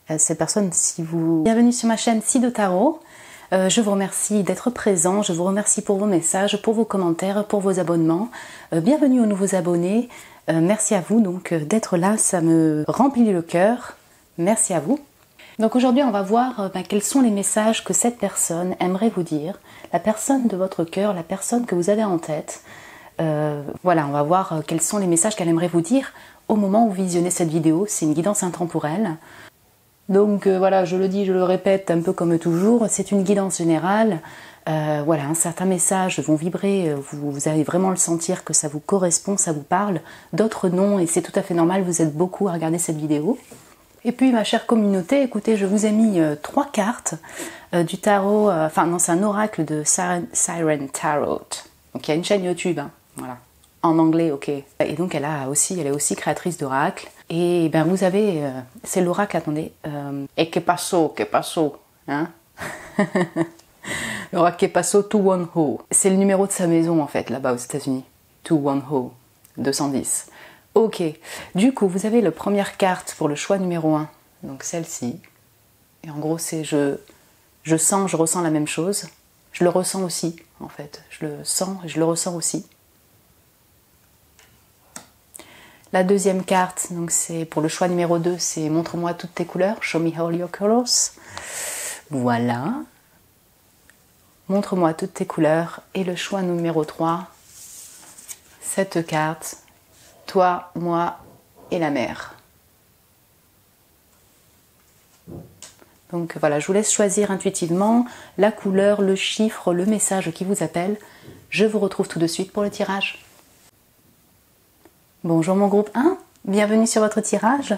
Cette personne, si vous... Bienvenue sur ma chaîne Sido Tarot. Je vous remercie d'être présent, je vous remercie pour vos messages, pour vos commentaires, pour vos abonnements. Bienvenue aux nouveaux abonnés. Merci à vous donc d'être là, ça me remplit le cœur. Merci à vous. Donc aujourd'hui, on va voir quels sont les messages que cette personne aimerait vous dire, la personne de votre cœur, la personne que vous avez en tête. Voilà, on va voir quels sont les messages qu'elle aimerait vous dire au moment où vous visionnez cette vidéo. C'est une guidance intemporelle. Donc voilà, je le dis, je le répète un peu comme toujours, c'est une guidance générale. Voilà, certains messages vont vibrer, vous allez vraiment le sentir que ça vous correspond, ça vous parle. D'autres non, et c'est tout à fait normal, vous êtes beaucoup à regarder cette vidéo. Et puis ma chère communauté, écoutez, je vous ai mis 3 cartes du tarot, enfin non, c'est un oracle de Siren Tarot. Donc il y a une chaîne YouTube, hein, voilà, en anglais, ok. Et donc elle est aussi créatrice d'oracles. Et ben vous avez, c'est l'oracle, attendez, et que passo, hein. L'oracle que passo, 210. C'est le numéro de sa maison en fait, là-bas aux États-Unis. 210, 210. Ok, du coup vous avez la première carte pour le choix numéro 1, donc celle-ci. Et en gros c'est je ressens la même chose. Je le ressens aussi en fait, je le sens et je le ressens aussi. La deuxième carte, donc c'est pour le choix numéro 2, c'est montre-moi toutes tes couleurs, show me all your colors. Voilà. Montre-moi toutes tes couleurs. Et le choix numéro 3, cette carte, toi, moi et la mer. Donc voilà, je vous laisse choisir intuitivement la couleur, le chiffre, le message qui vous appelle. Je vous retrouve tout de suite pour le tirage. Bonjour mon groupe 1, bienvenue sur votre tirage.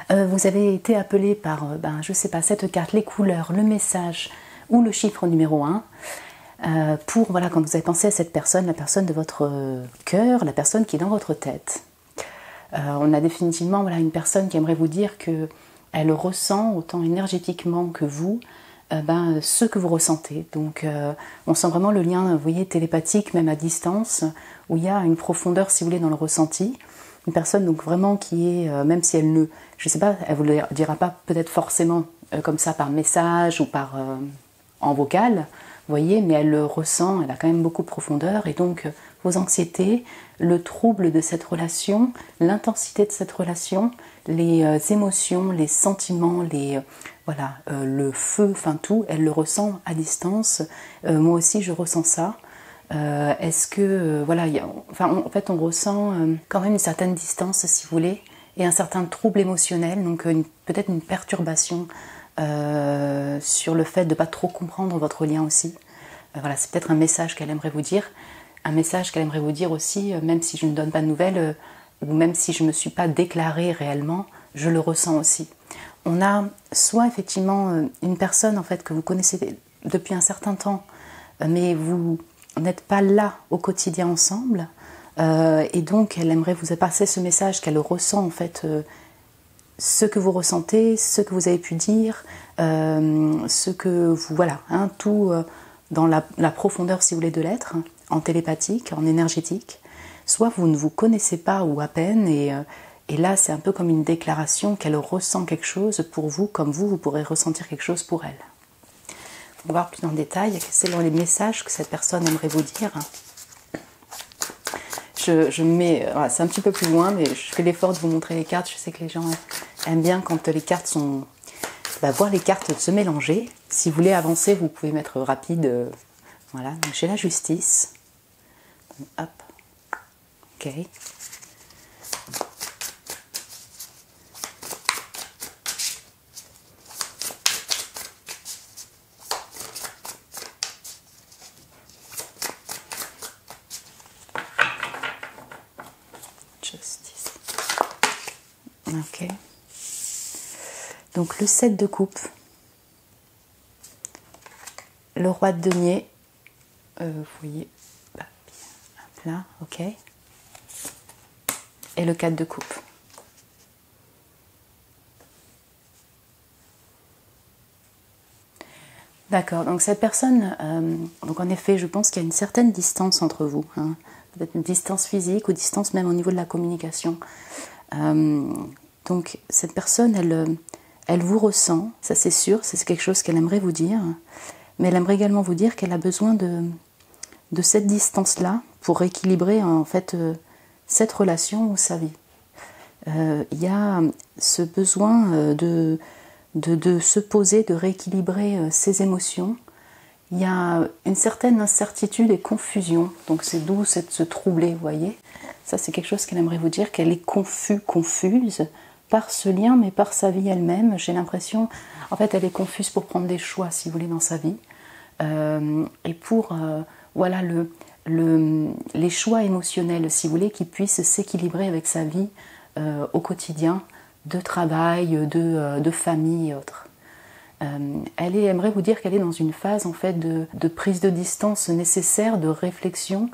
Vous avez été appelé par, je sais pas, cette carte, les couleurs, le message ou le chiffre numéro 1 pour, voilà, quand vous avez pensé à cette personne, la personne de votre cœur, la personne qui est dans votre tête. On a définitivement, voilà, une personne qui aimerait vous dire que elle ressent autant énergétiquement que vous ce que vous ressentez. Donc on sent vraiment le lien, vous voyez, télépathique, même à distance, où il y a une profondeur, si vous voulez, dans le ressenti. Une personne donc vraiment qui est, même si elle ne, je sais pas, elle vous le dira pas peut-être forcément comme ça par message ou par en vocal, vous voyez, mais elle le ressent, elle a quand même beaucoup de profondeur, et donc vos anxiétés, le trouble de cette relation, l'intensité de cette relation, les émotions, les sentiments, voilà, le feu, enfin tout, elle le ressent à distance. Moi aussi je ressens ça. Est-ce que, voilà, en fait on ressent quand même une certaine distance, si vous voulez, et un certain trouble émotionnel, donc peut-être une perturbation sur le fait de ne pas trop comprendre votre lien aussi. Voilà, c'est peut-être un message qu'elle aimerait vous dire, un message qu'elle aimerait vous dire aussi, même si je ne donne pas de nouvelles, ou même si je ne me suis pas déclarée réellement, je le ressens aussi. On a soit effectivement une personne en fait que vous connaissez depuis un certain temps, mais vous n'êtes pas là au quotidien ensemble, et donc elle aimerait vous passer ce message qu'elle ressent en fait, ce que vous ressentez, ce que vous avez pu dire, ce que vous, voilà, hein, tout dans la profondeur, si vous voulez, de l'être, en télépathique, en énergétique. Soit vous ne vous connaissez pas ou à peine, et là c'est un peu comme une déclaration qu'elle ressent quelque chose pour vous, comme vous pourrez ressentir quelque chose pour elle. On va voir plus en détail selon les messages que cette personne aimerait vous dire. Je mets, voilà, c'est un petit peu plus loin, mais je fais l'effort de vous montrer les cartes. Je sais que les gens aiment bien quand les cartes sont... voir les cartes se mélanger. Si vous voulez avancer, vous pouvez mettre rapide. Voilà, donc j'ai la justice. Hop, ok. Justice. Ok. Donc le 7 de coupe, le roi de denier, vous voyez, là, ok, et le 4 de coupe. D'accord, donc cette personne, donc en effet, je pense qu'il y a une certaine distance entre vous, hein, peut-être une distance physique ou distance même au niveau de la communication. Donc cette personne, Elle vous ressent, ça c'est sûr, c'est quelque chose qu'elle aimerait vous dire, mais elle aimerait également vous dire qu'elle a besoin de cette distance-là pour rééquilibrer en fait cette relation ou sa vie. Il y a ce besoin de se poser, de rééquilibrer ses émotions. Il y a une certaine incertitude et confusion, donc c'est d'où se troubler, vous voyez. Ça c'est quelque chose qu'elle aimerait vous dire, qu'elle est confuse par ce lien, mais par sa vie elle-même. J'ai l'impression, en fait, elle est confuse pour prendre des choix, si vous voulez, dans sa vie. Et pour, voilà, les choix émotionnels, si vous voulez, qui puissent s'équilibrer avec sa vie au quotidien, de travail, de famille et autres. Elle aimerait vous dire qu'elle est dans une phase, en fait, de prise de distance nécessaire, de réflexion,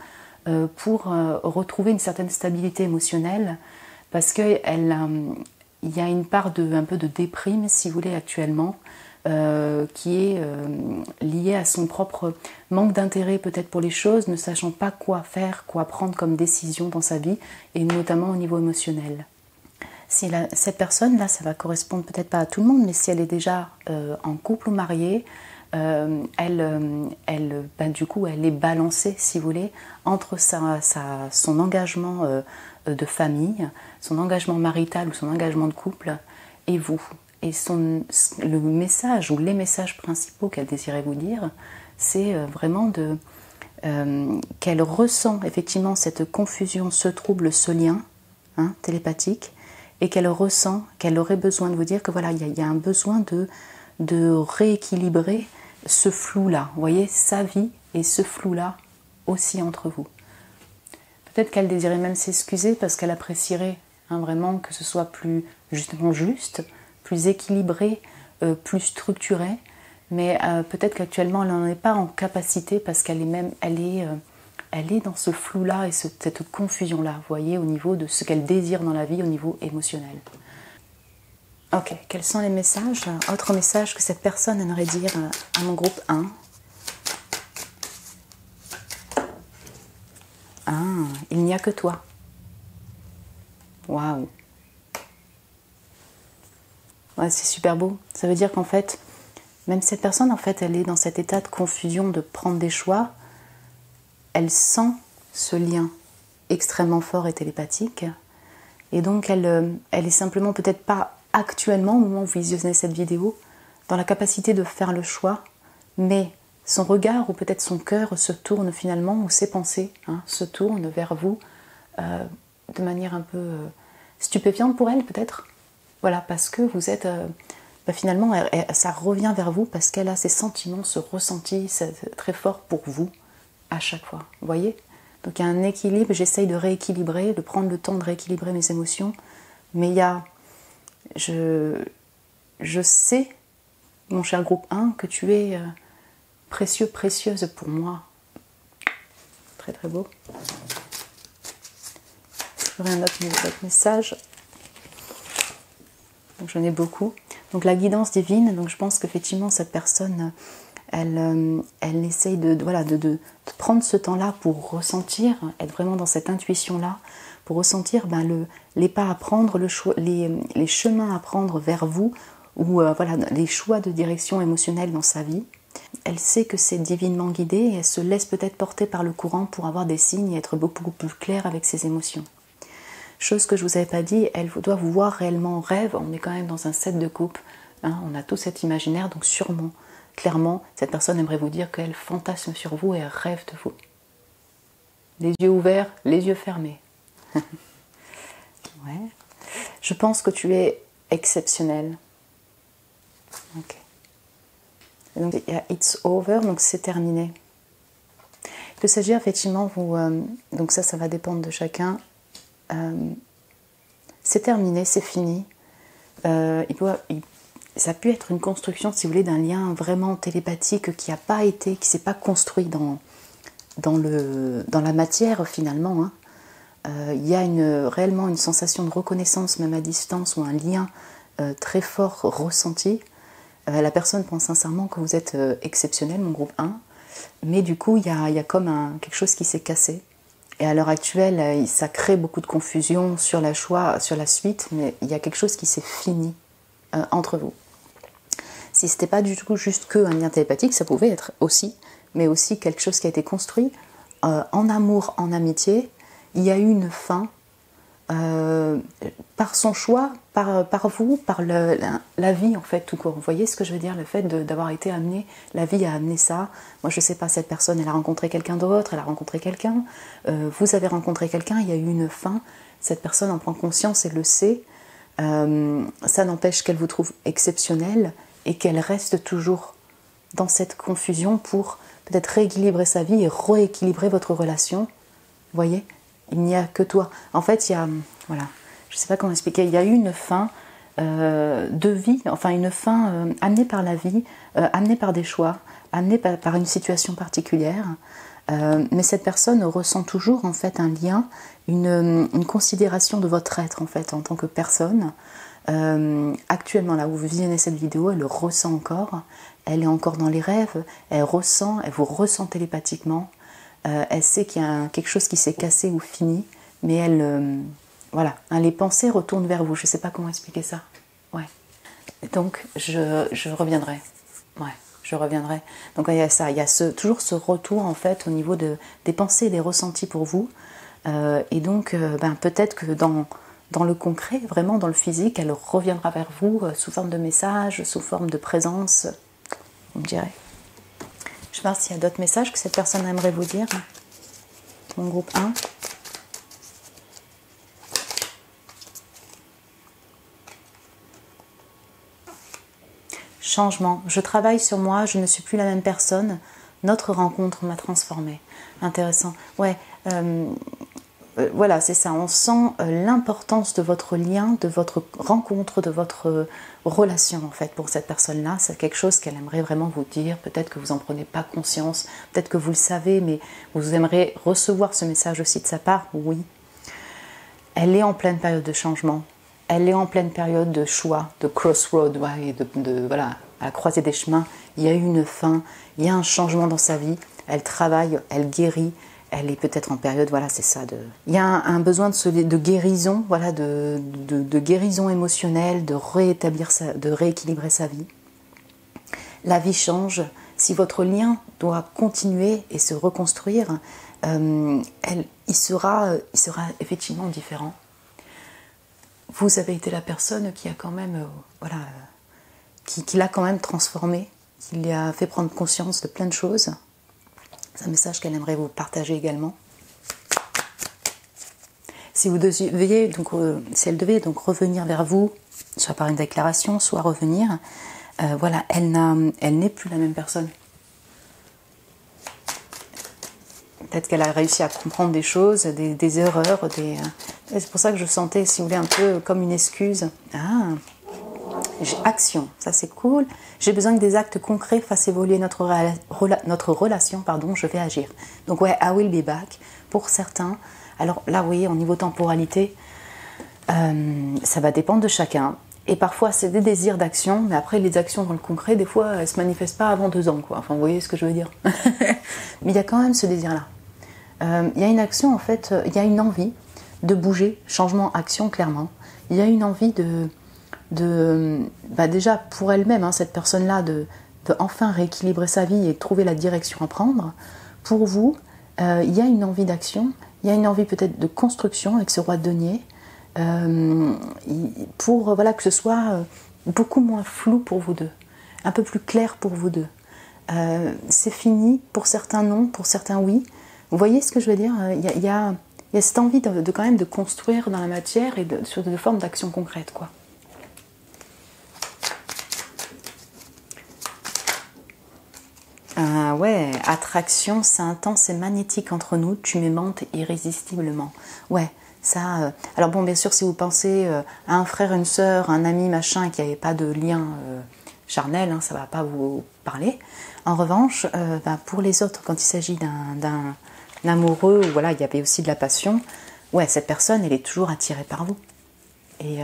pour retrouver une certaine stabilité émotionnelle, parce qu'il y a une part un peu de déprime, si vous voulez, actuellement, qui est liée à son propre manque d'intérêt peut-être pour les choses, ne sachant pas quoi faire, quoi prendre comme décision dans sa vie, et notamment au niveau émotionnel. Si cette personne-là, ça va correspondre peut-être pas à tout le monde, mais si elle est déjà en couple ou mariée, du coup, elle est balancée, si vous voulez, entre son engagement de famille, son engagement marital ou son engagement de couple, et vous. Et le message ou les messages principaux qu'elle désirait vous dire, c'est vraiment qu'elle ressent effectivement cette confusion, ce trouble, ce lien télépathique, et qu'elle ressent qu'elle aurait besoin de vous dire que voilà, il y a un besoin de rééquilibrer ce flou-là, vous voyez, sa vie et ce flou-là aussi entre vous. Peut-être qu'elle désirait même s'excuser parce qu'elle apprécierait vraiment que ce soit plus justement juste, plus équilibré, plus structuré, mais peut-être qu'actuellement elle n'en est pas en capacité parce qu'elle est dans ce flou-là et cette confusion-là, vous voyez, au niveau de ce qu'elle désire dans la vie, au niveau émotionnel. Ok, quels sont les messages? Autre message que cette personne aimerait dire à mon groupe 1. Ah, il n'y a que toi. Waouh. Ouais, c'est super beau. Ça veut dire qu'en fait, même cette personne, en fait, elle est dans cet état de confusion de prendre des choix. Elle sent ce lien extrêmement fort et télépathique. Et donc, elle est simplement peut-être pas actuellement, au moment où vous visionnez cette vidéo, dans la capacité de faire le choix, mais son regard ou peut-être son cœur se tourne finalement, ou ses pensées se tournent vers vous de manière un peu stupéfiante pour elle peut-être. Voilà, parce que vous êtes... finalement, ça revient vers vous parce qu'elle a ces sentiments, ce ressenti très fort pour vous à chaque fois. Vous voyez? Donc il y a un équilibre, j'essaye de rééquilibrer, de prendre le temps de rééquilibrer mes émotions, mais il y a... Je sais, mon cher groupe 1, que tu es précieux, précieuse pour moi. Très très beau. J'aurai un autre message. Donc j'en ai beaucoup. Donc la guidance divine, donc je pense qu'effectivement cette personne, elle essaye de prendre ce temps-là pour ressentir, être vraiment dans cette intuition-là, pour ressentir les pas à prendre, les chemins à prendre vers vous, ou les choix de direction émotionnelle dans sa vie. Elle sait que c'est divinement guidé et elle se laisse peut-être porter par le courant pour avoir des signes et être beaucoup plus claire avec ses émotions. Chose que je ne vous avais pas dit, elle doit vous voir réellement en rêve. On est quand même dans un set de coupe, on a tout cet imaginaire, donc sûrement, clairement, cette personne aimerait vous dire qu'elle fantasme sur vous et elle rêve de vous. Les yeux ouverts, les yeux fermés. Ouais. Je pense que tu es exceptionnel. Ok. Et donc il y a it's over, donc c'est terminé. Il peut s'agir effectivement, donc ça va dépendre de chacun. C'est terminé, c'est fini. Ça a pu être une construction, si vous voulez, d'un lien vraiment télépathique qui s'est pas construit dans la matière finalement. Il y a réellement une sensation de reconnaissance, même à distance, ou un lien très fort ressenti. La personne pense sincèrement que vous êtes exceptionnel, mon groupe 1, mais du coup, il y a comme quelque chose qui s'est cassé. Et à l'heure actuelle, ça crée beaucoup de confusion sur la suite, mais il y a quelque chose qui s'est fini entre vous. Si c'était pas du tout juste que un lien télépathique, ça pouvait être aussi, mais aussi quelque chose qui a été construit en amour, en amitié. Il y a eu une fin par son choix, par vous, par la vie en fait tout court. Vous voyez ce que je veux dire, le fait d'avoir été amené, la vie a amené ça. Moi je sais pas, cette personne elle a rencontré quelqu'un d'autre, elle a rencontré quelqu'un, vous avez rencontré quelqu'un, il y a eu une fin, cette personne en prend conscience et le sait. Ça n'empêche qu'elle vous trouve exceptionnelle et qu'elle reste toujours dans cette confusion pour peut-être rééquilibrer sa vie et rééquilibrer votre relation. Vous voyez, il n'y a que toi. En fait, il y a, voilà, je ne sais pas comment expliquer, il y a eu une fin de vie, enfin une fin amenée par la vie, amenée par des choix, amenée par une situation particulière. Mais cette personne ressent toujours en fait un lien, une considération de votre être en fait en tant que personne. Actuellement là où vous visionnez cette vidéo, elle le ressent encore, elle est encore dans les rêves, elle ressent, elle vous ressent télépathiquement, elle sait qu'il y a quelque chose qui s'est cassé ou fini, mais elle, voilà, les pensées retournent vers vous, je ne sais pas comment expliquer ça. Ouais. Donc je reviendrai. Ouais. Je reviendrai. Donc il y a ça, il y a toujours ce retour en fait au niveau des pensées et des ressentis pour vous. Et donc peut-être que dans le concret, vraiment dans le physique, elle reviendra vers vous sous forme de message, sous forme de présence, vous me direz. Je vais voir s'il y a d'autres messages que cette personne aimerait vous dire. Mon groupe 1. Changement. Je travaille sur moi, je ne suis plus la même personne. Notre rencontre m'a transformée. Intéressant. Ouais, voilà, c'est ça. On sent l'importance de votre lien, de votre rencontre, de votre relation, en fait, pour cette personne-là. C'est quelque chose qu'elle aimerait vraiment vous dire. Peut-être que vous n'en prenez pas conscience. Peut-être que vous le savez, mais vous aimeriez recevoir ce message aussi de sa part. Oui. Elle est en pleine période de changement. Elle est en pleine période de choix, de crossroad, ouais, voilà, à la croisée des chemins. Il y a eu une fin, il y a un changement dans sa vie. Elle travaille, elle guérit. Elle est peut-être en période, voilà, c'est ça. Il y a un besoin de guérison, voilà, de guérison émotionnelle, de rééquilibrer sa vie. La vie change. Si votre lien doit continuer et se reconstruire, il sera effectivement différent. Vous avez été la personne qui a quand même, voilà, qui l'a quand même transformé, qui lui a fait prendre conscience de plein de choses. C'est un message qu'elle aimerait vous partager également. Si vous deviez, donc, si elle devait donc revenir vers vous, soit par une déclaration, soit revenir, voilà, elle n'est plus la même personne. Peut-être qu'elle a réussi à comprendre des choses, des erreurs, c'est pour ça que je sentais, si vous voulez, un peu comme une excuse. Ah, action, ça c'est cool. J'ai besoin que des actes concrets fassent évoluer notre relation, pardon, je vais agir. Donc ouais, I will be back, pour certains. Alors là, vous voyez, au niveau temporalité, ça va dépendre de chacun. Et parfois, c'est des désirs d'action, mais après, les actions dans le concret, des fois, elles ne se manifestent pas avant 2 ans, quoi. Enfin, vous voyez ce que je veux dire. Mais il y a quand même ce désir-là. Il y a une action, en fait, il y a une envie de bouger, changement, action, clairement. Il y a une envie déjà pour elle-même, hein, cette personne-là, de enfin rééquilibrer sa vie et trouver la direction à prendre. Pour vous, il y a une envie d'action, il y a une envie peut-être de construction avec ce roi de denier, pour voilà, que ce soit beaucoup moins flou pour vous deux, un peu plus clair pour vous deux. C'est fini, pour certains non, pour certains oui. Vous voyez ce que je veux dire? Il y a cette envie de quand même de construire dans la matière et sur des formes d'action concrètes, quoi. Ouais, attraction, c'est intense et magnétique entre nous, tu m'aimantes irrésistiblement. Ouais, ça... alors bon, bien sûr, si vous pensez à un frère, une sœur, un ami, machin, qui n'avait pas de lien charnel, hein, ça ne va pas vous parler. En revanche, pour les autres, quand il s'agit d'un amoureux, où voilà, il y avait aussi de la passion, ouais, cette personne, elle est toujours attirée par vous. Et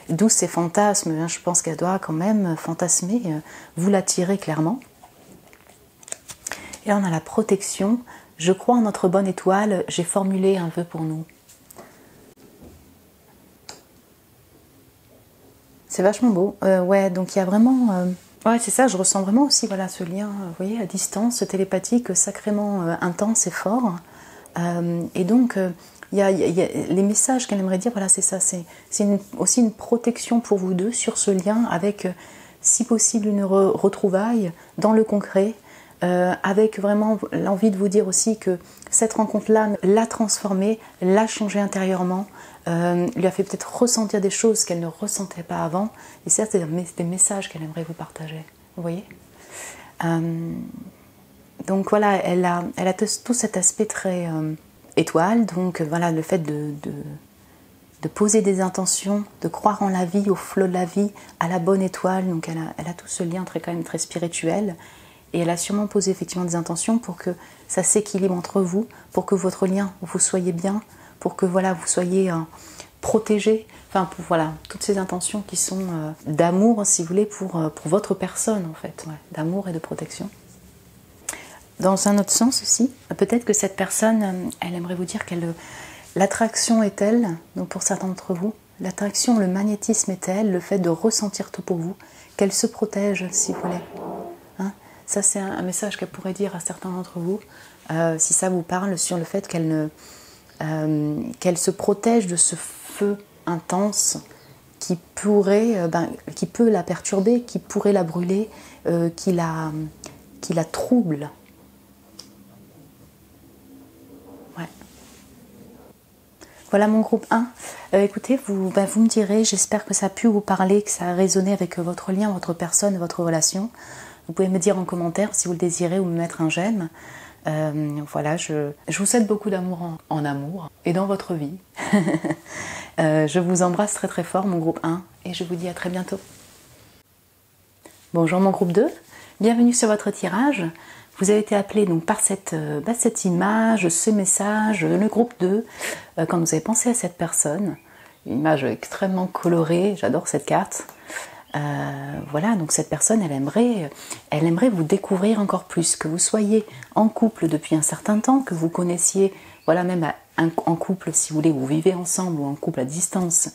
d'où ces fantasmes, hein, je pense qu'elle doit quand même fantasmer, vous l'attirer clairement. Et là, on a la protection. Je crois en notre bonne étoile, j'ai formulé un vœu pour nous. C'est vachement beau. Ouais, donc il y a vraiment Ouais, c'est ça, je ressens vraiment aussi voilà, ce lien, vous voyez, à distance, télépathique, sacrément intense et fort. Et donc, il y a les messages qu'elle aimerait dire, voilà, c'est ça, c'est aussi une protection pour vous deux sur ce lien avec, si possible, une retrouvaille dans le concret, avec vraiment l'envie de vous dire aussi que cette rencontre-là l'a transformée, l'a changée intérieurement, lui a fait peut-être ressentir des choses qu'elle ne ressentait pas avant. Et ça, c'est des messages qu'elle aimerait vous partager. Vous voyez, donc voilà, elle a tout cet aspect très étoile. Donc voilà, le fait de poser des intentions, de croire en la vie, au flot de la vie, à la bonne étoile. Donc elle a tout ce lien quand même très spirituel. Et elle a sûrement posé effectivement des intentions pour que ça s'équilibre entre vous, pour que votre lien, vous soyez bien, pour que voilà, vous soyez protégés. Enfin, pour voilà, toutes ces intentions qui sont d'amour, si vous voulez, pour votre personne en fait, ouais, d'amour et de protection. Dans un autre sens aussi, peut-être que cette personne, elle aimerait vous dire l'attraction est telle, donc pour certains d'entre vous, l'attraction, le magnétisme est tel, le fait de ressentir tout pour vous, qu'elle se protège, si vous voulez. Hein, ça, c'est un message qu'elle pourrait dire à certains d'entre vous, si ça vous parle, sur le fait qu'elle se protège de ce feu intense qui peut la perturber, qui pourrait la brûler, qui la trouble. Ouais. Voilà mon groupe 1. Écoutez, vous me direz, j'espère que ça a pu vous parler, que ça a résonné avec votre lien, votre personne, votre relation. Vous pouvez me dire en commentaire si vous le désirez ou me mettre un j'aime. Voilà, je vous souhaite beaucoup d'amour en amour et dans votre vie. Je vous embrasse très très fort mon groupe 1 et je vous dis à très bientôt. Bonjour mon groupe 2, bienvenue sur votre tirage. Vous avez été appelé donc par cette image, ce message, le groupe 2, quand vous avez pensé à cette personne. Une image extrêmement colorée, j'adore cette carte. Voilà, donc cette personne, elle aimerait vous découvrir encore plus, que vous soyez en couple depuis un certain temps, que vous connaissiez, voilà, même en couple si vous voulez, vous vivez ensemble ou en couple à distance,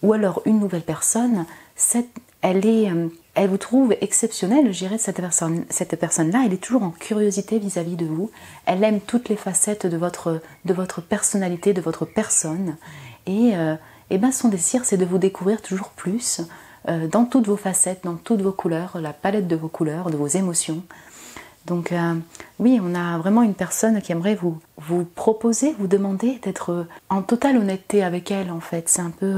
ou alors une nouvelle personne, elle vous trouve exceptionnelle, je dirais, cette personne-là, elle est toujours en curiosité vis-à-vis de vous, elle aime toutes les facettes de votre personnalité, de votre personne, et son désir, c'est de vous découvrir toujours plus, dans toutes vos facettes, dans toutes vos couleurs, la palette de vos couleurs, de vos émotions. Donc oui, on a vraiment une personne qui aimerait vous proposer, vous demander d'être en totale honnêteté avec elle en fait. C'est un peu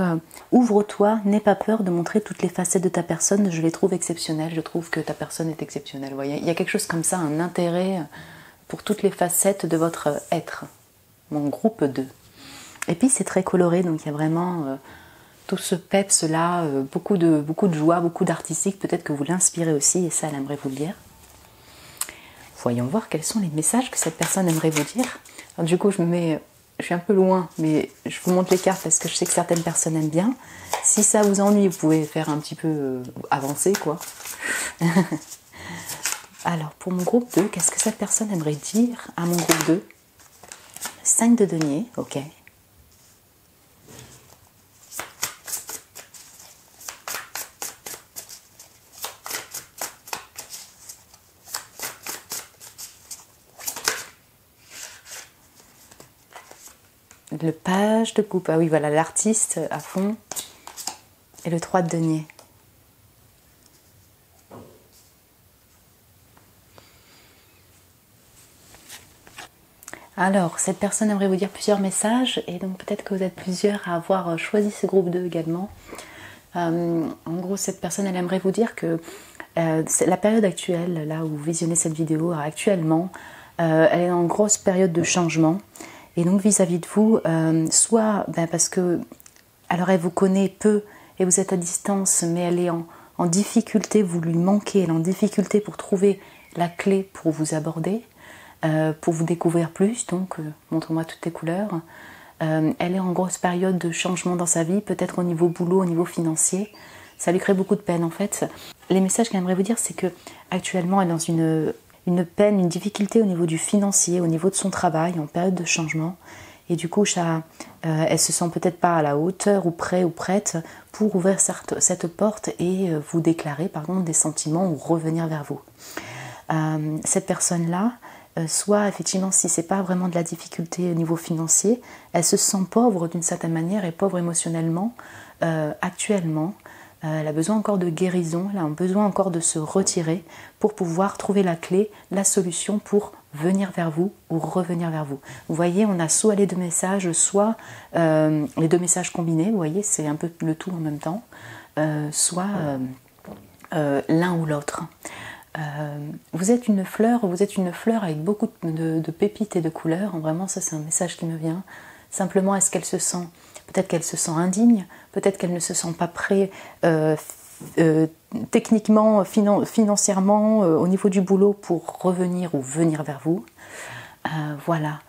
ouvre-toi, n'aie pas peur de montrer toutes les facettes de ta personne, je les trouve exceptionnelles, je trouve que ta personne est exceptionnelle. Vous voyez, il y a quelque chose comme ça, un intérêt pour toutes les facettes de votre être. Mon groupe 2. Et puis c'est très coloré, donc il y a vraiment tout ce peps là, beaucoup de joie, beaucoup d'artistique, peut-être que vous l'inspirez aussi et ça elle aimerait vous le dire. Voyons voir quels sont les messages que cette personne aimerait vous dire. Alors, du coup je suis un peu loin, mais je vous montre les cartes parce que je sais que certaines personnes aiment bien. Si ça vous ennuie, vous pouvez faire un petit peu avancer quoi. Alors pour mon groupe 2, qu'est-ce que cette personne aimerait dire à mon groupe 2? 5 de denier, ok. Le page de coupe, ah oui voilà l'artiste à fond, et le 3 de denier. Alors cette personne aimerait vous dire plusieurs messages et donc peut-être que vous êtes plusieurs à avoir choisi ce groupe 2 également. En gros cette personne elle aimerait vous dire que la période actuelle, là où vous visionnez cette vidéo actuellement, elle est en grosse période de changement. Et donc vis-à-vis de vous, soit parce que, alors elle vous connaît peu et vous êtes à distance, mais elle est en difficulté, vous lui manquez, elle est en difficulté pour trouver la clé pour vous aborder, pour vous découvrir plus, donc montre-moi toutes tes couleurs. Elle est en grosse période de changement dans sa vie, peut-être au niveau boulot, au niveau financier. Ça lui crée beaucoup de peine en fait. Les messages qu'elle aimerait vous dire, c'est que actuellement elle est dans une peine, une difficulté au niveau du financier, au niveau de son travail, en période de changement. et du coup elle se sent peut-être pas à la hauteur ou prêt ou prête pour ouvrir cette porte et vous déclarer par contre des sentiments ou revenir vers vous. Cette personne-là, soit effectivement si c'est pas vraiment de la difficulté au niveau financier, elle se sent pauvre d'une certaine manière et pauvre émotionnellement actuellement. Elle a besoin encore de guérison, elle a besoin encore de se retirer pour pouvoir trouver la clé, la solution pour venir vers vous ou revenir vers vous. Vous voyez, on a soit les deux messages, soit les deux messages combinés, vous voyez, c'est un peu le tout en même temps, soit l'un ou l'autre. Vous êtes une fleur avec beaucoup de pépites et de couleurs, vraiment ça c'est un message qui me vient. Simplement, est-ce qu'elle se sent, peut-être qu'elle se sent indigne, peut-être qu'elle ne se sent pas prête techniquement, financièrement, au niveau du boulot pour revenir ou venir vers vous. Voilà,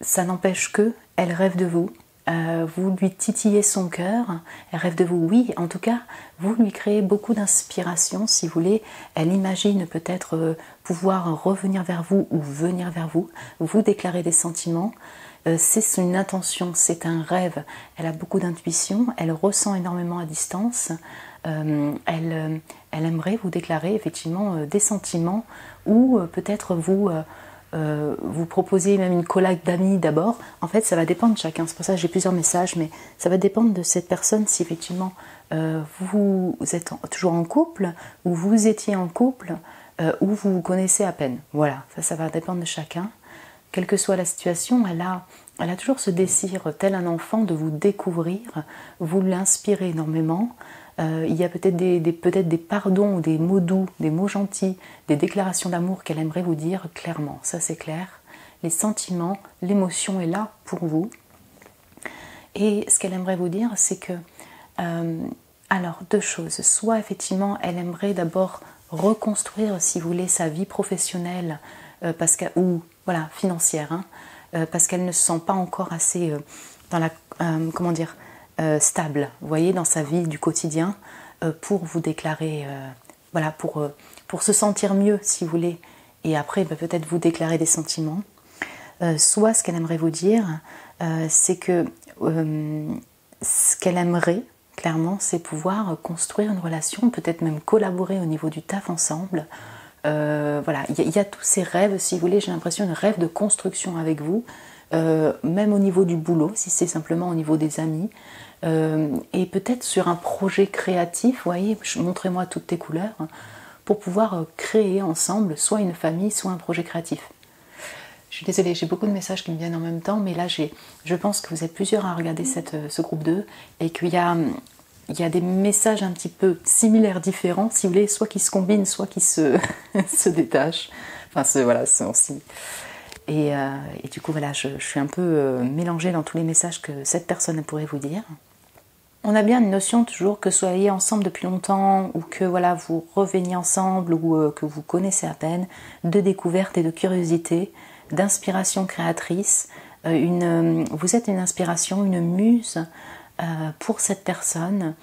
ça n'empêche que elle rêve de vous. Vous lui titillez son cœur, elle rêve de vous, oui, en tout cas, vous lui créez beaucoup d'inspiration, si vous voulez, elle imagine peut-être pouvoir revenir vers vous ou venir vers vous, vous déclarer des sentiments, c'est une intention, c'est un rêve, elle a beaucoup d'intuition, elle ressent énormément à distance, elle aimerait vous déclarer effectivement des sentiments ou peut-être vous proposer même une collab d'amis d'abord. En fait, ça va dépendre de chacun. C'est pour ça que j'ai plusieurs messages, mais ça va dépendre de cette personne si effectivement vous êtes toujours en couple, ou vous étiez en couple, ou vous vous connaissez à peine. Voilà, ça va dépendre de chacun. Quelle que soit la situation, elle a toujours ce désir, tel un enfant, de vous découvrir, vous l'inspirez énormément. Il y a peut-être des pardons, des mots doux, des mots gentils, des déclarations d'amour qu'elle aimerait vous dire clairement, ça c'est clair. Les sentiments, l'émotion est là pour vous. Et ce qu'elle aimerait vous dire, c'est que, alors deux choses, soit effectivement elle aimerait d'abord reconstruire, si vous voulez, sa vie professionnelle, ou voilà, financière, hein, parce qu'elle ne se sent pas encore assez dans la, stable, vous voyez, dans sa vie du quotidien, pour vous déclarer, voilà, pour se sentir mieux, si vous voulez, et après peut-être vous déclarer des sentiments. Soit ce qu'elle aimerait vous dire, c'est que ce qu'elle aimerait, clairement, c'est pouvoir construire une relation, peut-être même collaborer au niveau du taf ensemble. Voilà, il y a tous ces rêves, si vous voulez, j'ai l'impression de rêve de construction avec vous, même au niveau du boulot, si c'est simplement au niveau des amis, et peut-être sur un projet créatif, vous voyez, montrez-moi toutes tes couleurs, pour pouvoir créer ensemble soit une famille, soit un projet créatif. Je suis désolée, j'ai beaucoup de messages qui me viennent en même temps, mais là je pense que vous êtes plusieurs à regarder ce groupe 2, et qu'il y a des messages un petit peu similaires, différents, si vous voulez, soit qui se combinent, soit qui se détachent. Enfin, voilà, c'est aussi. Et du coup, voilà, je suis un peu mélangée dans tous les messages que cette personne pourrait vous dire. On a bien une notion toujours que soyez ensemble depuis longtemps, ou que voilà, vous reveniez ensemble, ou que vous connaissez à peine, de découverte et de curiosité, d'inspiration créatrice. Vous êtes une inspiration, une muse pour cette personne.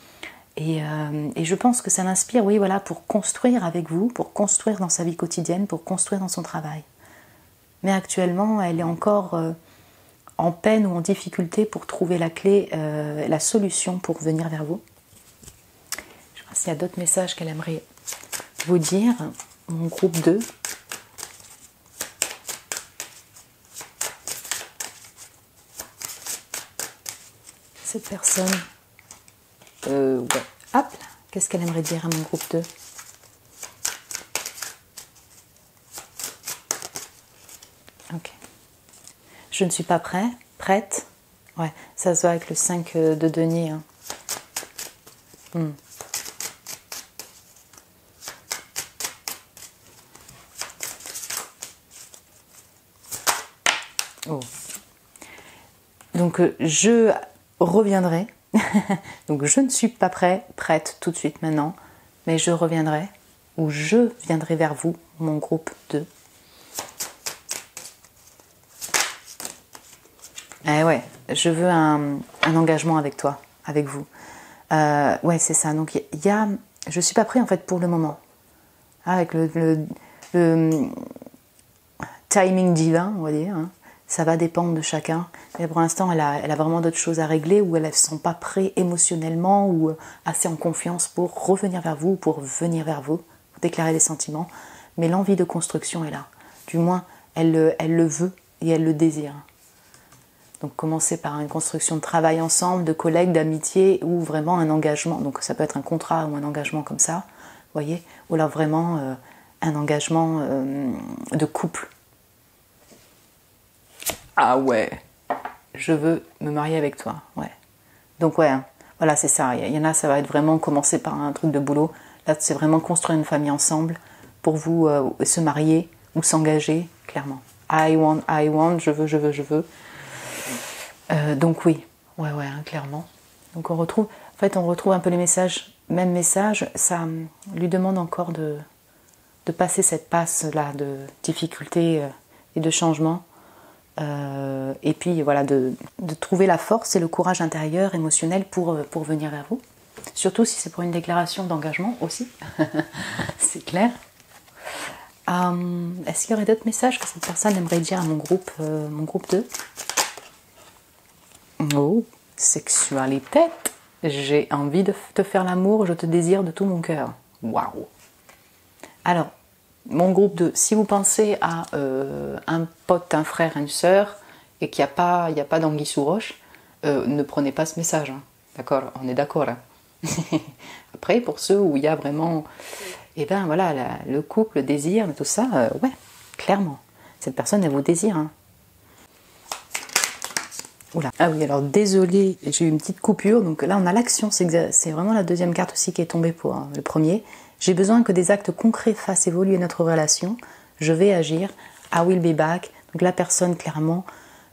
Et je pense que ça l'inspire, oui, voilà, pour construire avec vous, pour construire dans sa vie quotidienne, pour construire dans son travail. Mais actuellement, elle est encore en peine ou en difficulté pour trouver la clé, la solution pour venir vers vous. Je pense qu'il y a d'autres messages qu'elle aimerait vous dire. Mon groupe 2. Cette personne, ouais. Hop, qu'est-ce qu'elle aimerait dire à mon groupe 2? Ok. Je ne suis pas prête. Ouais, ça se voit avec le 5 de denier. Hein. Oh. Donc, je reviendrai. Donc, je ne suis pas prête tout de suite maintenant, mais je reviendrai, ou je viendrai vers vous, mon groupe 2. Eh ouais, je veux un engagement avec toi, avec vous. Ouais, c'est ça. Donc, je suis pas prêt en fait pour le moment. Avec le timing divin, on va dire. Hein. Ça va dépendre de chacun. Mais pour l'instant, elle a vraiment d'autres choses à régler ou elles ne sont pas prêtes émotionnellement ou assez en confiance pour revenir vers vous, pour venir vers vous, pour déclarer des sentiments. Mais l'envie de construction est là. Du moins, elle le veut et elle le désire. Donc commencer par une construction de travail ensemble, de collègues, d'amitié ou vraiment un engagement. Donc ça peut être un contrat ou un engagement comme ça, vous voyez, ou alors vraiment un engagement de couple. Ah ouais, je veux me marier avec toi, ouais. Donc ouais, voilà, c'est ça. Il y en a, ça va être vraiment commencer par un truc de boulot. Là, c'est vraiment construire une famille ensemble pour vous se marier ou s'engager, clairement. I want, je veux. Donc oui, ouais, hein, clairement. Donc on retrouve un peu les messages, même message, ça lui demande encore de passer cette passe-là de difficulté et de changement. Et puis voilà, de trouver la force et le courage intérieur, émotionnel pour venir vers vous. Surtout si c'est pour une déclaration d'engagement aussi, c'est clair. Est-ce qu'il y aurait d'autres messages que cette personne aimerait dire à mon groupe 2 ? Oh, sexualité. J'ai envie de te faire l'amour, je te désire de tout mon cœur. Waouh. Alors, mon groupe 2, si vous pensez à un pote, un frère, une sœur, et qu'il n'y a pas d'anguille sous roche, ne prenez pas ce message. Hein. D'accord ? On est d'accord. Hein. Après, pour ceux où il y a vraiment, voilà, le couple, le désir, tout ça, ouais, clairement. Cette personne, elle vous désire. Hein. Oula. Ah oui, alors désolé, j'ai eu une petite coupure. Donc là, on a l'action. C'est vraiment la deuxième carte aussi qui est tombée pour le premier. J'ai besoin que des actes concrets fassent évoluer notre relation. Je vais agir. I will be back. Donc la personne, clairement,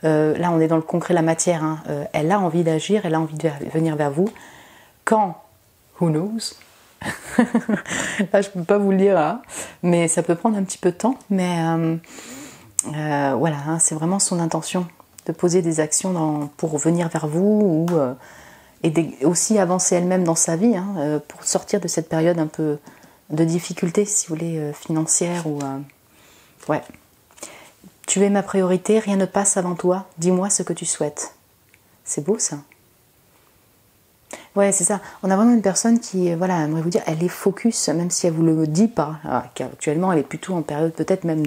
là, on est dans le concret, la matière. Hein, elle a envie d'agir, elle a envie de venir vers vous. Quand? Who knows? Là, je ne peux pas vous le dire, hein, mais ça peut prendre un petit peu de temps. Mais voilà, hein, c'est vraiment son intention de poser des actions pour venir vers vous et aussi avancer elle-même dans sa vie hein, pour sortir de cette période un peu de difficulté, si vous voulez, financière ou ouais. Tu es ma priorité, rien ne passe avant toi. Dis-moi ce que tu souhaites. C'est beau ça. Ouais, c'est ça. On a vraiment une personne qui, voilà, aimerait vous dire, elle est focus, même si elle vous le dit pas. Alors, actuellement, elle est plutôt en période peut-être même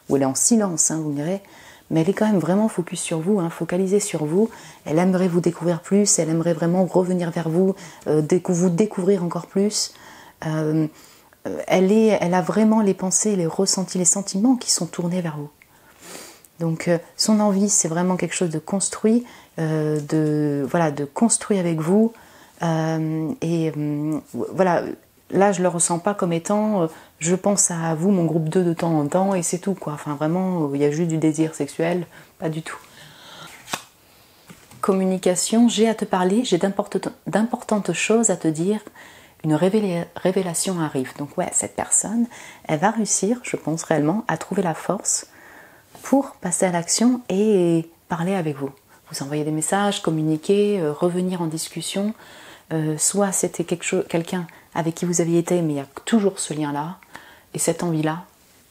où elle est en silence, hein, vous me direz. Mais elle est quand même vraiment focus sur vous, hein, focalisée sur vous. Elle aimerait vous découvrir plus, elle aimerait vraiment revenir vers vous, vous découvrir encore plus. Elle a vraiment les pensées, les ressentis, les sentiments qui sont tournés vers vous. Donc son envie, c'est vraiment quelque chose de construit, de construit avec vous. Voilà, là je le ressens pas comme étant je pense à vous, mon groupe 2 de temps en temps et c'est tout quoi. Enfin vraiment, il y a juste du désir sexuel, pas du tout. Communication, j'ai à te parler, j'ai d'importantes choses à te dire. Une révélation arrive. Donc ouais, cette personne, elle va réussir, je pense réellement, à trouver la force pour passer à l'action et parler avec vous. Vous envoyez des messages, communiquer, revenir en discussion. Soit c'était quelqu'un avec qui vous aviez été, mais il y a toujours ce lien-là et cette envie-là,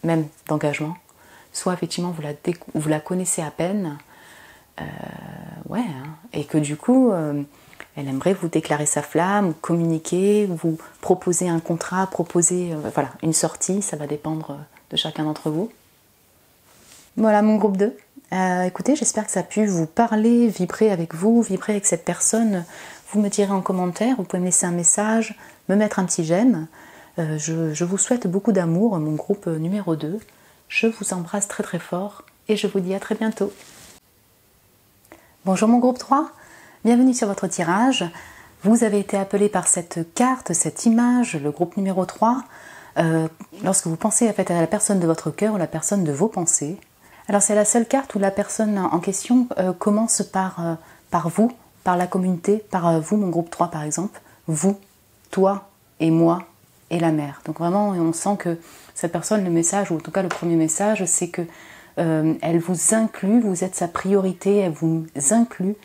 même d'engagement. Soit effectivement vous la connaissez à peine, ouais, hein, et que du coup, elle aimerait vous déclarer sa flamme, communiquer, vous proposer un contrat, proposer voilà, une sortie, ça va dépendre de chacun d'entre vous. Voilà mon groupe 2. Écoutez, j'espère que ça a pu vous parler, vibrer avec vous, vibrer avec cette personne. Vous me direz en commentaire, vous pouvez me laisser un message, me mettre un petit j'aime. Je vous souhaite beaucoup d'amour, mon groupe numéro 2. Je vous embrasse très très fort et je vous dis à très bientôt. Bonjour mon groupe 3, bienvenue sur votre tirage. Vous avez été appelé par cette carte, cette image, le groupe numéro 3, lorsque vous pensez en fait, à la personne de votre cœur ou la personne de vos pensées. Alors c'est la seule carte où la personne en question commence par vous, par la communauté, par vous, mon groupe 3 par exemple, vous, toi et moi et la mère. Donc vraiment on sent que cette personne, le message, ou en tout cas le premier message, c'est que elle vous inclut, vous êtes sa priorité, elle vous inclut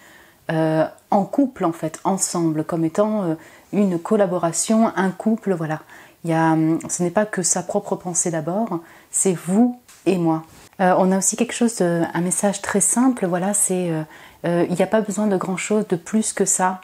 en couple en fait, ensemble, comme étant une collaboration, un couple, voilà. Ce n'est pas que sa propre pensée d'abord, c'est vous et moi. On a aussi quelque chose, un message très simple, voilà, c'est il n'y a pas besoin de grand chose de plus que ça.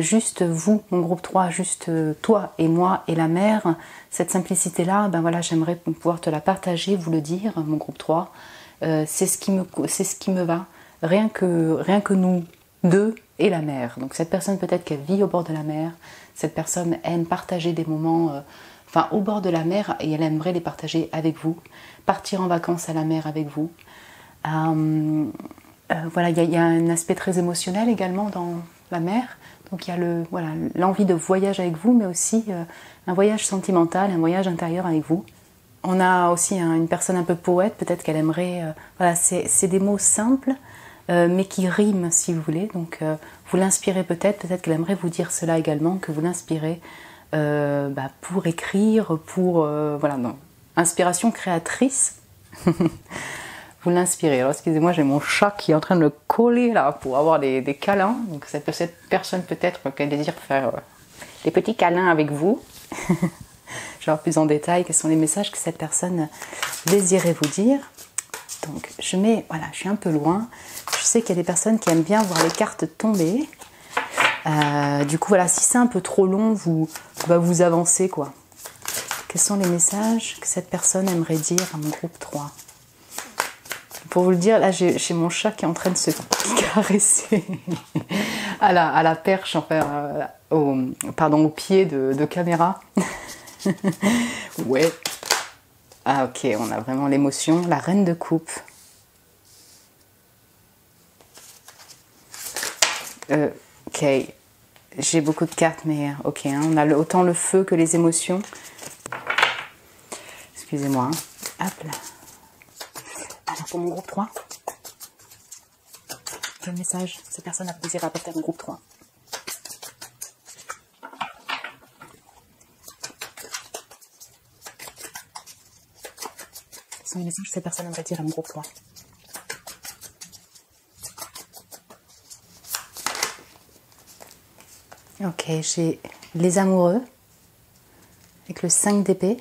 Juste vous, mon groupe 3, juste toi et moi et la mère, cette simplicité-là, ben voilà, j'aimerais pouvoir te la partager, vous le dire, mon groupe 3. C'est ce qui me va, rien que nous deux et la mer. Donc cette personne peut-être qu'elle vit au bord de la mer, cette personne aime partager des moments au bord de la mer et elle aimerait les partager avec vous, partir en vacances à la mer avec vous. Voilà, il y a un aspect très émotionnel également dans la mer. Donc il y a l'envie de voyage avec vous, mais aussi un voyage sentimental, un voyage intérieur avec vous. On a aussi une personne un peu poète, peut-être qu'elle aimerait... voilà, c'est des mots simples, mais qui riment, si vous voulez. Donc vous l'inspirez peut-être qu'elle aimerait vous dire cela également, que vous l'inspirez pour écrire, voilà, non, inspiration créatrice. Vous l'inspirez. Alors excusez-moi, j'ai mon chat qui est en train de me coller là pour avoir des câlins. Donc cette personne peut-être qu'elle désire faire des petits câlins avec vous. Je vais voir plus en détail quels sont les messages que cette personne désirait vous dire. Donc je suis un peu loin. Je sais qu'il y a des personnes qui aiment bien voir les cartes tomber. Du coup voilà, si c'est un peu trop long, vous avancez quoi. Quels sont les messages que cette personne aimerait dire à mon groupe 3? Pour vous le dire, là j'ai mon chat qui est en train de se caresser à la perche, au pied de caméra. Ouais. Ah ok, on a vraiment l'émotion. La reine de coupe. Ok, j'ai beaucoup de cartes, mais ok, on a autant le feu que les émotions. Excusez-moi. Hop là. Alors pour mon groupe 3, quel message cette personne a désiré apporter à mon groupe 3? Quels sont les messages que cette personne aimerait dire à mon groupe 3? Ok, j'ai les amoureux avec le 5 d'épée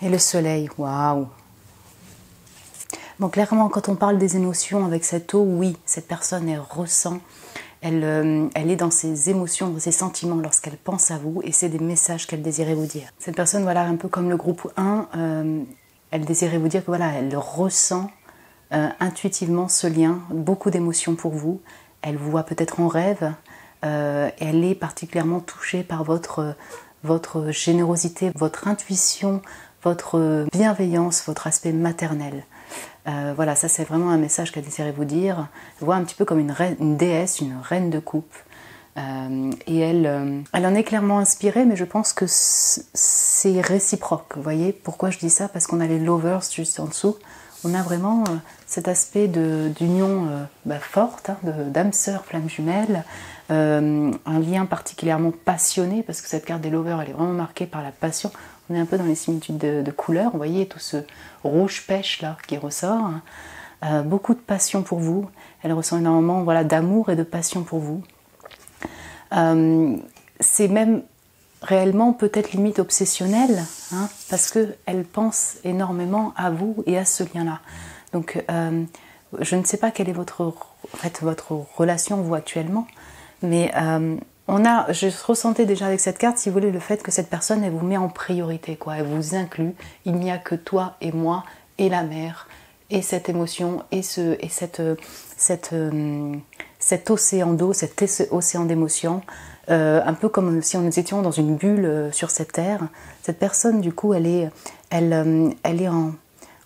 et le soleil. Waouh! Bon, clairement, quand on parle des émotions avec cette eau, oui, cette personne, elle ressent, elle est dans ses émotions, dans ses sentiments lorsqu'elle pense à vous, et c'est des messages qu'elle désirait vous dire. Cette personne, voilà, un peu comme le groupe 1, elle désirait vous dire que voilà, elle ressent intuitivement ce lien, beaucoup d'émotions pour vous. Elle vous voit peut-être en rêve, elle est particulièrement touchée par votre générosité, votre intuition, votre bienveillance, votre aspect maternel. Voilà, ça c'est vraiment un message qu'elle désirait vous dire. Elle voit un petit peu comme une déesse, une reine de coupe. Et elle en est clairement inspirée, mais je pense que c'est réciproque. Vous voyez pourquoi je dis ça? Parce qu'on a les lovers juste en dessous. On a vraiment cet aspect d'union forte, hein, d'âme sœur, flamme jumelle, un lien particulièrement passionné, parce que cette carte des lovers, elle est vraiment marquée par la passion. On est un peu dans les similitudes de couleurs, vous voyez tout ce rouge pêche là qui ressort. Beaucoup de passion pour vous. Elle ressent énormément d'amour et de passion pour vous. C'est même réellement peut-être limite obsessionnel, hein, parce qu'elle pense énormément à vous et à ce lien-là. Donc je ne sais pas quelle est votre relation vous actuellement, mais je ressentais déjà avec cette carte, si vous voulez, le fait que cette personne, elle vous met en priorité, quoi, elle vous inclut. Il n'y a que toi et moi et la mer et cette émotion et cet océan d'eau, cet océan d'émotions. Un peu comme si nous étions dans une bulle sur cette terre. Cette personne, du coup, elle est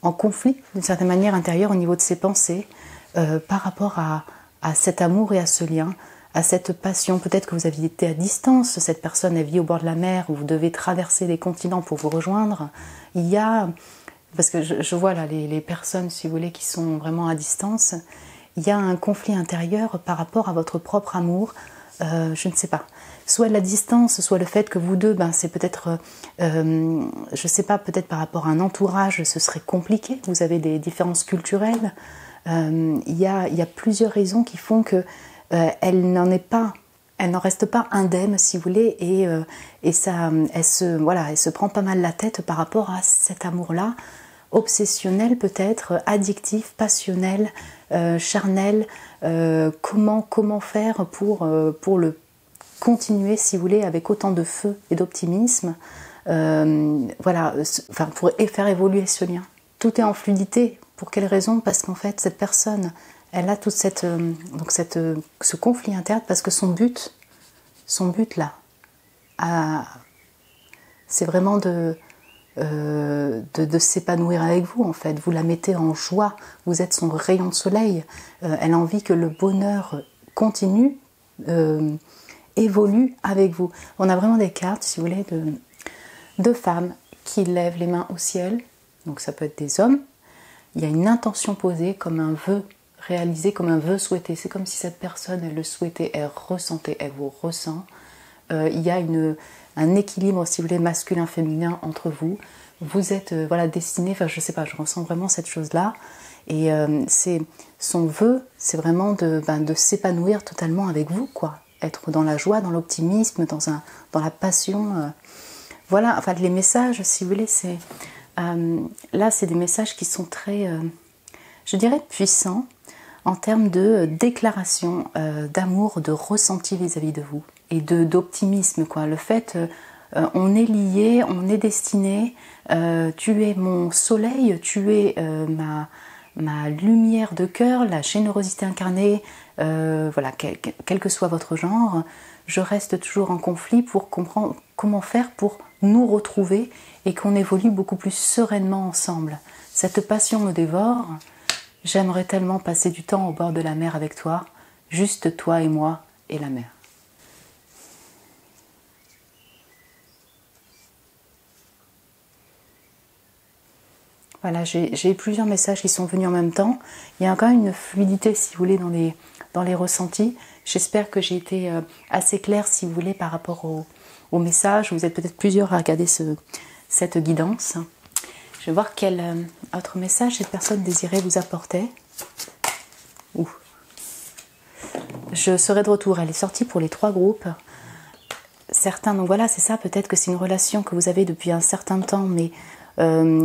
en conflit, d'une certaine manière, intérieur au niveau de ses pensées, par rapport à cet amour et à ce lien, à cette passion. Peut-être que vous aviez été à distance, cette personne, elle vit au bord de la mer, où vous devez traverser les continents pour vous rejoindre. Il y a, parce que je vois là les personnes, si vous voulez, qui sont vraiment à distance, il y a un conflit intérieur par rapport à votre propre amour. Je ne sais pas, soit la distance, soit le fait que vous deux, c'est peut-être, je ne sais pas, peut-être par rapport à un entourage, ce serait compliqué, vous avez des différences culturelles, il y a plusieurs raisons qui font que elle n'en reste pas indemne, si vous voulez, et ça, elle se prend pas mal la tête par rapport à cet amour-là, obsessionnel peut-être, addictif, passionnel, charnel. Comment faire pour le continuer, si vous voulez, avec autant de feu et d'optimisme, voilà, enfin, pour faire évoluer ce lien. Tout est en fluidité. Pour quelle raison? Parce qu'en fait, cette personne, elle a toute ce conflit interne, parce que son but là, c'est vraiment de s'épanouir avec vous, en fait. Vous la mettez en joie, vous êtes son rayon de soleil. Elle a envie que le bonheur continue, évolue avec vous. On a vraiment des cartes, si vous voulez, de femmes qui lèvent les mains au ciel. Donc ça peut être des hommes. Il y a une intention posée comme un vœu réalisé, comme un vœu souhaité. C'est comme si cette personne, elle le souhaitait, elle ressentait, elle vous ressent. Il y a un équilibre, si vous voulez, masculin-féminin entre vous. Vous êtes voilà, destinés, enfin je sais pas, je ressens vraiment cette chose-là. Et c'est son vœu, c'est vraiment de s'épanouir totalement avec vous, quoi. Être dans la joie, dans l'optimisme, dans la passion. Voilà, enfin les messages, si vous voulez, c'est là, c'est des messages qui sont très, je dirais, puissants en termes de déclaration d'amour, de ressenti vis-à-vis de vous et d'optimisme, quoi. Le fait, on est liés, on est destinés, tu es mon soleil, tu es ma lumière de cœur, la générosité incarnée, voilà, quel que soit votre genre, je reste toujours en conflit pour comprendre comment faire pour nous retrouver et qu'on évolue beaucoup plus sereinement ensemble. Cette passion me dévore, j'aimerais tellement passer du temps au bord de la mer avec toi, juste toi et moi et la mer. Voilà, j'ai plusieurs messages qui sont venus en même temps. Il y a quand même une fluidité, si vous voulez, dans les ressentis. J'espère que j'ai été assez claire, si vous voulez, par rapport au message. Vous êtes peut-être plusieurs à regarder cette guidance. Je vais voir quel autre message cette personne désirait vous apporter. Ouh. Je serai de retour. Elle est sortie pour les 3 groupes. Certains, donc voilà, c'est ça. Peut-être que c'est une relation que vous avez depuis un certain temps, mais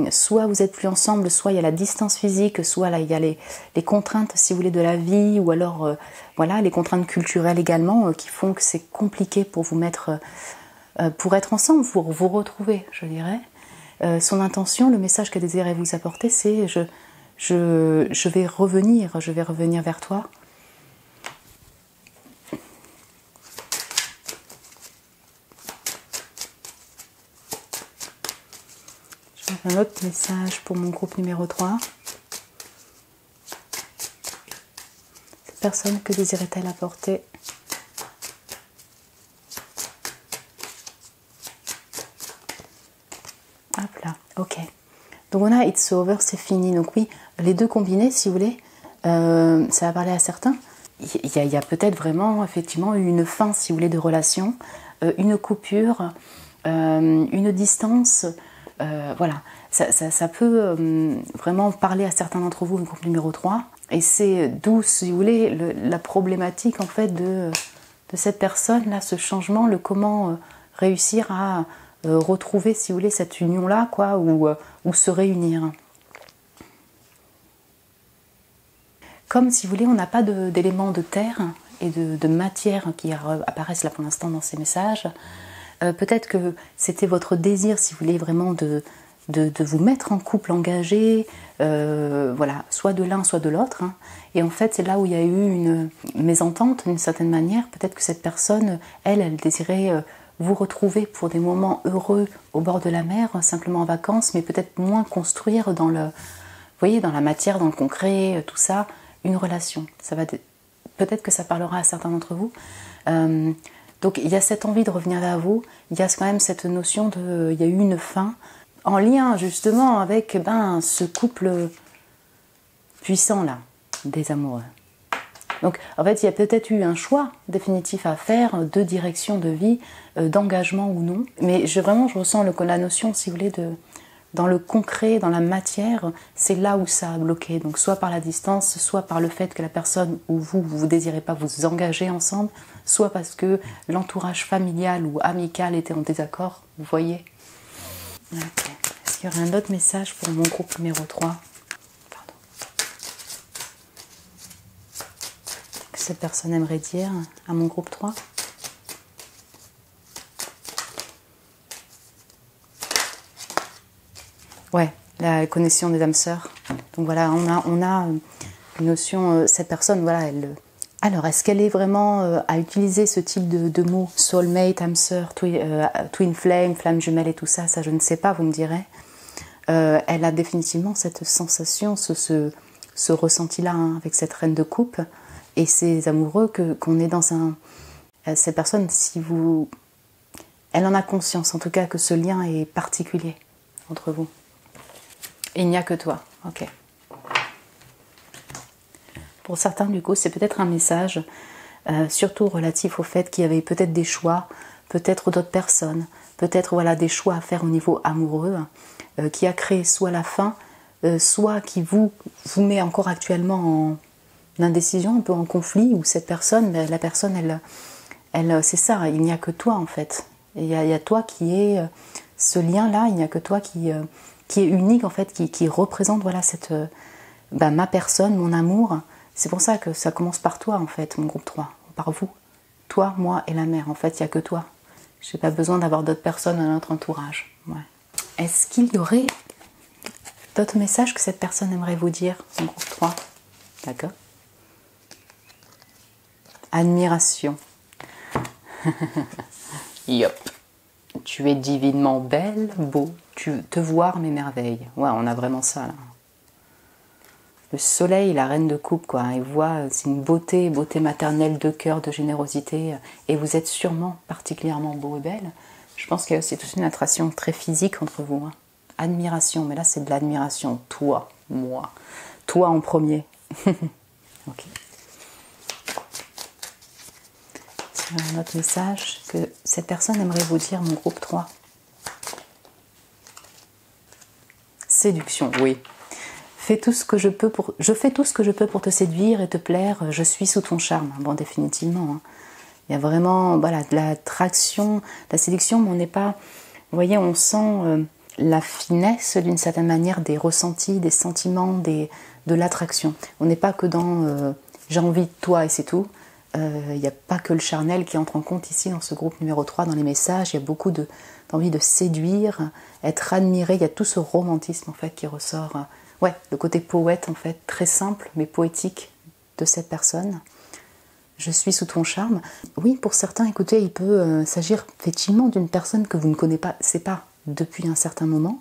soit vous êtes plus ensemble, soit il y a la distance physique, soit là il y a les contraintes, si vous voulez, de la vie, ou alors voilà, les contraintes culturelles également qui font que c'est compliqué pour vous mettre, pour être ensemble, pour vous retrouver, je dirais. Son intention, le message qu'elle désirait vous apporter, c'est je vais revenir vers toi. Un autre message pour mon groupe numéro 3. Cette personne, que désirait-elle apporter? Hop là, ok. Donc on a It's over, c'est fini. Donc oui, les deux combinés, si vous voulez, ça va parler à certains. Il y a peut-être vraiment, effectivement, une fin, si vous voulez, de relation, une coupure, une distance. Voilà, ça peut vraiment parler à certains d'entre vous, le groupe numéro 3. Et c'est d'où, si vous voulez, la problématique en fait de cette personne-là, ce changement, le comment réussir à retrouver, si vous voulez, cette union-là, quoi, ou se réunir. Comme, si vous voulez, on n'a pas d'éléments de terre et de matière qui apparaissent là pour l'instant dans ces messages, peut-être que c'était votre désir, si vous voulez, vraiment de vous mettre en couple engagé, voilà, soit de l'un, soit de l'autre. Hein. Et en fait, c'est là où il y a eu une mésentente, d'une certaine manière. Peut-être que cette personne, elle désirait vous retrouver pour des moments heureux au bord de la mer, simplement en vacances, mais peut-être moins construire dans le, vous voyez, dans la matière, dans le concret, tout ça, une relation. Ça va peut-être que ça parlera à certains d'entre vous. Donc il y a cette envie de revenir vers vous, il y a quand même cette notion il y a eu une fin, en lien justement avec ce couple puissant là, des amoureux. Donc en fait il y a peut-être eu un choix définitif à faire de direction de vie, d'engagement ou non, mais je ressens la notion, si vous voulez, dans le concret, dans la matière, c'est là où ça a bloqué. Donc soit par la distance, soit par le fait que la personne ou vous désirez pas vous engager ensemble, soit parce que l'entourage familial ou amical était en désaccord, vous voyez. Okay. Est-ce qu'il y aurait un autre message pour mon groupe numéro 3? Pardon. Que cette personne aimerait dire à mon groupe 3? Ouais, la connexion des âmes sœurs. Donc voilà, on a une notion, cette personne, voilà, elle... Alors, est-ce qu'elle est vraiment à utiliser ce type de mots, soulmate, âme sœur, twin flame, flamme jumelle et tout ça, ça je ne sais pas, vous me direz. Elle a définitivement cette sensation, ce ressenti-là, hein, avec cette reine de coupe et ces amoureux qu'on est dans un... Cette personne, si vous... Elle en a conscience, en tout cas, que ce lien est particulier entre vous. Et il n'y a que toi, ok. Pour certains, du coup, c'est peut-être un message, surtout relatif au fait qu'il y avait peut-être des choix, peut-être d'autres personnes, peut-être voilà, des choix à faire au niveau amoureux, qui a créé soit la fin, soit qui vous met encore actuellement en indécision, un peu en conflit, où cette personne, la personne, elle c'est ça, il n'y a que toi en fait. Il y a toi qui est ce lien-là, il n'y a que toi qui est unique en fait, qui représente voilà, ma personne, mon amour. C'est pour ça que ça commence par toi en fait, mon groupe 3, par vous. Toi, moi et la mère, en fait, il n'y a que toi. Je n'ai pas besoin d'avoir d'autres personnes dans notre entourage. Ouais. Est-ce qu'il y aurait d'autres messages que cette personne aimerait vous dire, mon groupe 3? D'accord. Admiration. Yop. Tu es divinement belle, beau, te voir mes merveilles. Ouais, on a vraiment ça là. Le soleil, la reine de coupe, quoi. Il voit, c'est une beauté maternelle de cœur, de générosité. Et vous êtes sûrement particulièrement beau et belle. Je pense qu'il y a aussi toute une attraction très physique entre vous. Hein. Admiration, mais là c'est de l'admiration. Toi, moi. Toi en premier. Ok. C'est un autre message que cette personne aimerait vous dire, mon groupe 3. Séduction, oui. Je fais tout ce que je peux pour te séduire et te plaire, je suis sous ton charme. Bon, définitivement. Hein. Il y a vraiment voilà, de l'attraction, de la séduction, mais on n'est pas... Vous voyez, on sent la finesse d'une certaine manière des ressentis, des sentiments, de l'attraction. On n'est pas que dans j'ai envie de toi et c'est tout. Il n'y a pas que le charnel qui entre en compte ici dans ce groupe numéro 3, dans les messages. Il y a beaucoup d'envie de séduire, être admiré. Il y a tout ce romantisme en fait qui ressort... Ouais, le côté poète en fait, très simple mais poétique de cette personne. Je suis sous ton charme. Oui, pour certains, écoutez, il peut s'agir effectivement d'une personne que vous ne connaissez pas depuis un certain moment.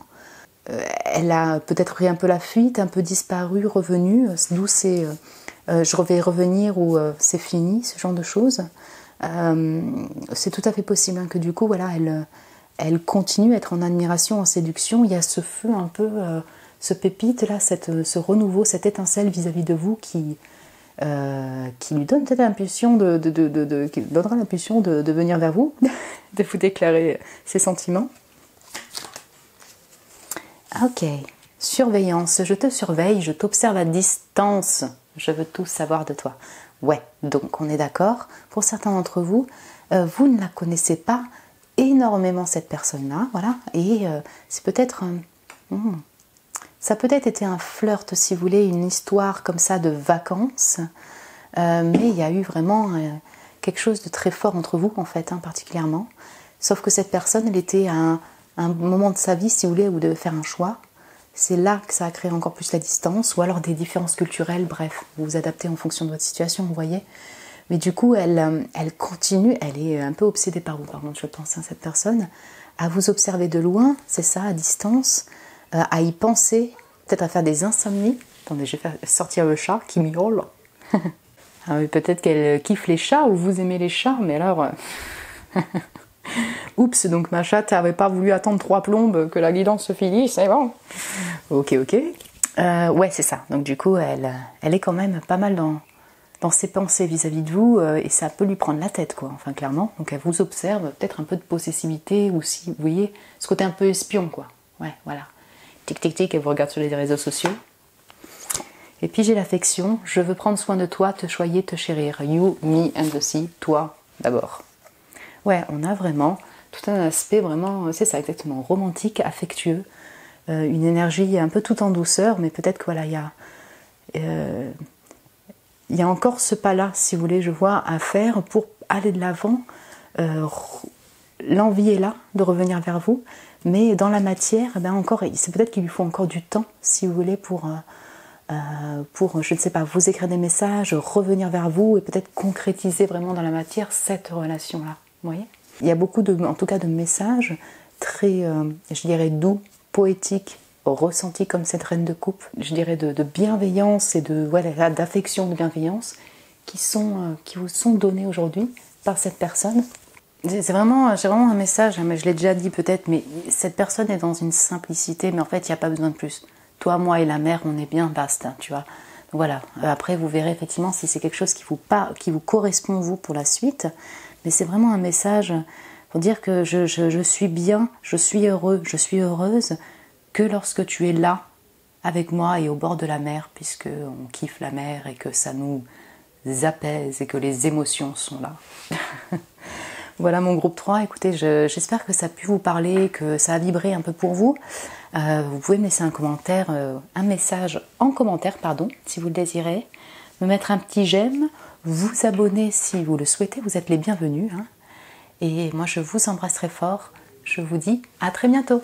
Elle a peut-être pris un peu la fuite, un peu disparu, revenu, d'où c'est je vais revenir ou c'est fini, ce genre de choses. C'est tout à fait possible hein, que du coup, voilà, elle continue à être en admiration, en séduction. Il y a ce feu un peu... ce pépite là, ce renouveau, cette étincelle vis-à-vis de vous qui lui donne peut-être l'impulsion qui donnera l'impulsion de venir vers vous, de vous déclarer ses sentiments. Ok, surveillance, je te surveille, je t'observe à distance, je veux tout savoir de toi. Ouais, donc on est d'accord, pour certains d'entre vous, vous ne la connaissez pas énormément cette personne-là, voilà, et c'est peut-être... Ça a peut-être été un flirt, si vous voulez, une histoire comme ça de vacances, mais il y a eu vraiment quelque chose de très fort entre vous, en fait, hein, particulièrement. Sauf que cette personne, elle était à un moment de sa vie, si vous voulez, où devait faire un choix. C'est là que ça a créé encore plus la distance, ou alors des différences culturelles, bref, vous vous adaptez en fonction de votre situation, vous voyez. Mais du coup, elle continue, elle est un peu obsédée par vous, par contre, je pense, hein, cette personne, à vous observer de loin, c'est ça, à distance, à y penser, peut-être à faire des insomnies. Attendez, je vais faire sortir le chat qui miaule. Ah oui, peut-être qu'elle kiffe les chats ou vous aimez les chats, mais alors... Oups, donc ma chatte n'avait pas voulu attendre 3 plombes que la guidance se finisse, c'est bon. Ok. Ouais, c'est ça. Donc du coup, elle est quand même pas mal dans ses pensées vis-à-vis de vous, et ça peut lui prendre la tête, quoi, enfin clairement. Donc elle vous observe, peut-être un peu de possessivité aussi, vous voyez, ce côté un peu espion, quoi. Ouais, voilà. Tic tic tic, elle vous regarde sur les réseaux sociaux. Et puis j'ai l'affection, je veux prendre soin de toi, te choyer, te chérir. You, me and the sea, toi d'abord. Ouais, on a vraiment tout un aspect vraiment, c'est ça exactement, romantique, affectueux, une énergie un peu tout en douceur, mais peut-être que voilà, il y a encore ce pas-là, si vous voulez, je vois, à faire pour aller de l'avant. L'envie est là de revenir vers vous, mais dans la matière, encore, c'est peut-être qu'il lui faut encore du temps, si vous voulez, pour, je ne sais pas, vous écrire des messages, revenir vers vous et peut-être concrétiser vraiment dans la matière cette relation-là. Vous voyez ? Il y a beaucoup en tout cas, de messages très, je dirais, doux, poétiques, ressentis comme cette reine de coupe, je dirais de bienveillance et d'affection, de bienveillance qui vous sont donnés aujourd'hui par cette personne. J'ai vraiment un message, mais je l'ai déjà dit peut-être, mais cette personne est dans une simplicité, mais en fait il n'y a pas besoin de plus. Toi, moi et la mer, on est bien, basta, tu vois. Donc voilà, après vous verrez effectivement si c'est quelque chose qui vous correspond vous pour la suite, mais c'est vraiment un message pour dire que je suis bien, je suis heureux, je suis heureuse que lorsque tu es là avec moi et au bord de la mer, puisque on kiffe la mer et que ça nous apaise et que les émotions sont là. Voilà mon groupe 3, écoutez, j'espère que ça a pu vous parler, que ça a vibré un peu pour vous. Vous pouvez me laisser un message en commentaire, si vous le désirez, me mettre un petit j'aime, vous abonner si vous le souhaitez, vous êtes les bienvenus. Et moi je vous embrasse très fort, je vous dis à très bientôt.